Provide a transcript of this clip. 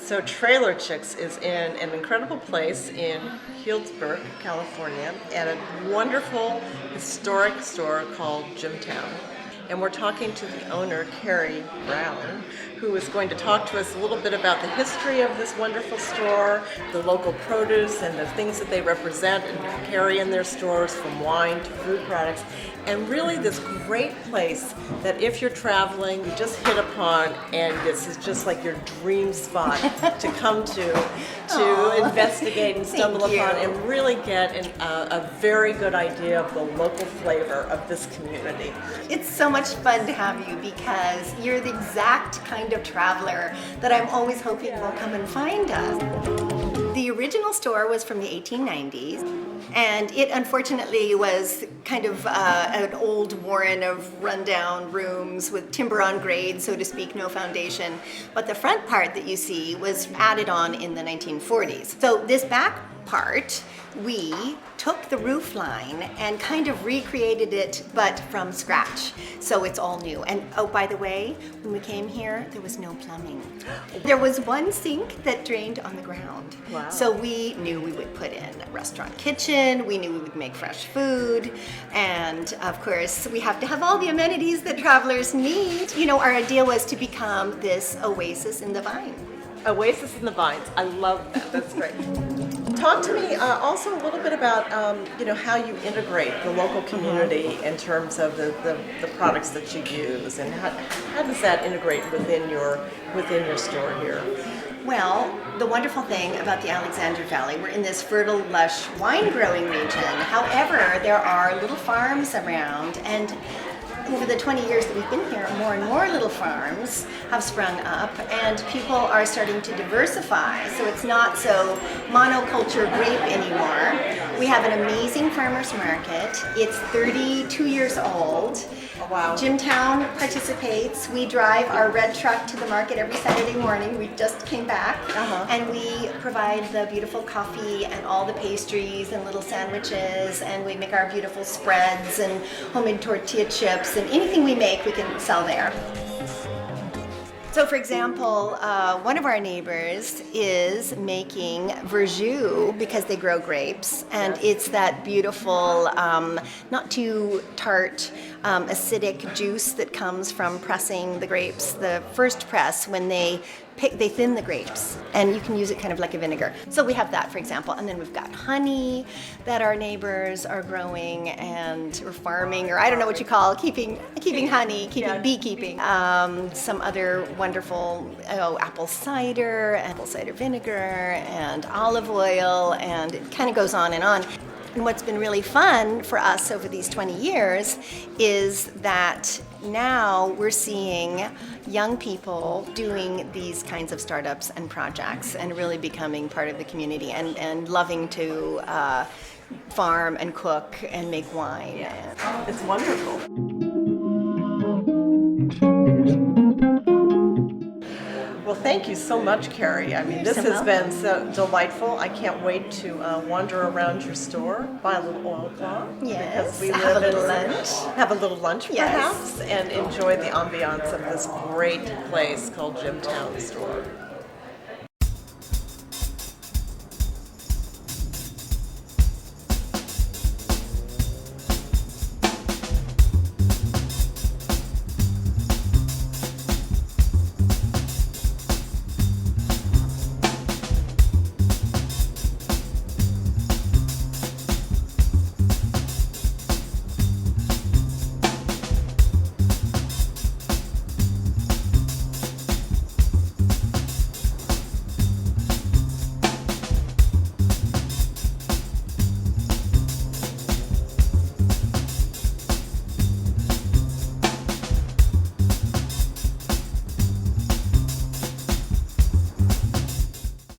So TrailerChix is in an incredible place in Healdsburg, California, at a wonderful historic store called Jimtown. And we're talking to the owner, Carrie Brown, who is going to talk to us a little bit about the history of this wonderful store, the local produce and the things that they represent and carry in their stores, from wine to food products, and really this great place that if you're traveling, you just hit upon, and this is just like your dream spot to come to investigate and stumble upon and really get a very good idea of the local flavor of this community. It's so much fun to have you because you're the exact kind of traveler that I'm always hoping will come and find us. The original store was from the 1890s, and it unfortunately was kind of an old warren of rundown rooms with timber on grade, so to speak, no foundation. But the front part that you see was added on in the 1940s. So this back part, we took the roof line and kind of recreated it, but from scratch. So it's all new. And oh, by the way, when we came here, there was no plumbing. There was one sink that drained on the ground. Wow. So we knew we would put in a restaurant kitchen, we knew we would make fresh food, and of course, we have to have all the amenities that travelers need. You know, our idea was to become this oasis in the vine. Oasis in the Vines. I love that. That's great. Talk to me also a little bit about how you integrate the local community in terms of the products that you use, and how does that integrate within your store here? Well, the wonderful thing about the Alexander Valley, we're in this fertile, lush wine growing region. However, there are little farms around, and over the 20 years that we've been here, more and more little farms have sprung up, and people are starting to diversify. So it's not so monoculture grape anymore. We have an amazing farmers market. It's 32 years old. Oh, wow. Jimtown participates. We drive our red truck to the market every Saturday morning. We just came back, and we provide the beautiful coffee and all the pastries and little sandwiches, and we make our beautiful spreads and homemade tortilla chips, and anything we make we can sell there. So for example, one of our neighbors is making verjus because they grow grapes, and it's that beautiful, not too tart, acidic juice that comes from pressing the grapes. The first press, when they thin the grapes, and you can use it kind of like a vinegar. So we have that, for example, and then we've got honey that our neighbors are growing and or farming, or I don't know what you call keeping honey, beekeeping. Some other wonderful apple cider vinegar, and olive oil, and it kind of goes on and on. And what's been really fun for us over these 20 years is that now we're seeing young people doing these kinds of startups and projects and really becoming part of the community and loving to farm and cook and make wine. Yeah. It's wonderful. Well, thank you so much, Carrie. I mean, this has been so delightful. I can't wait to wander around your store, buy a little oil cloth. Yes, because we have a little lunch, perhaps, and enjoy the ambiance of this great place called Jimtown Store.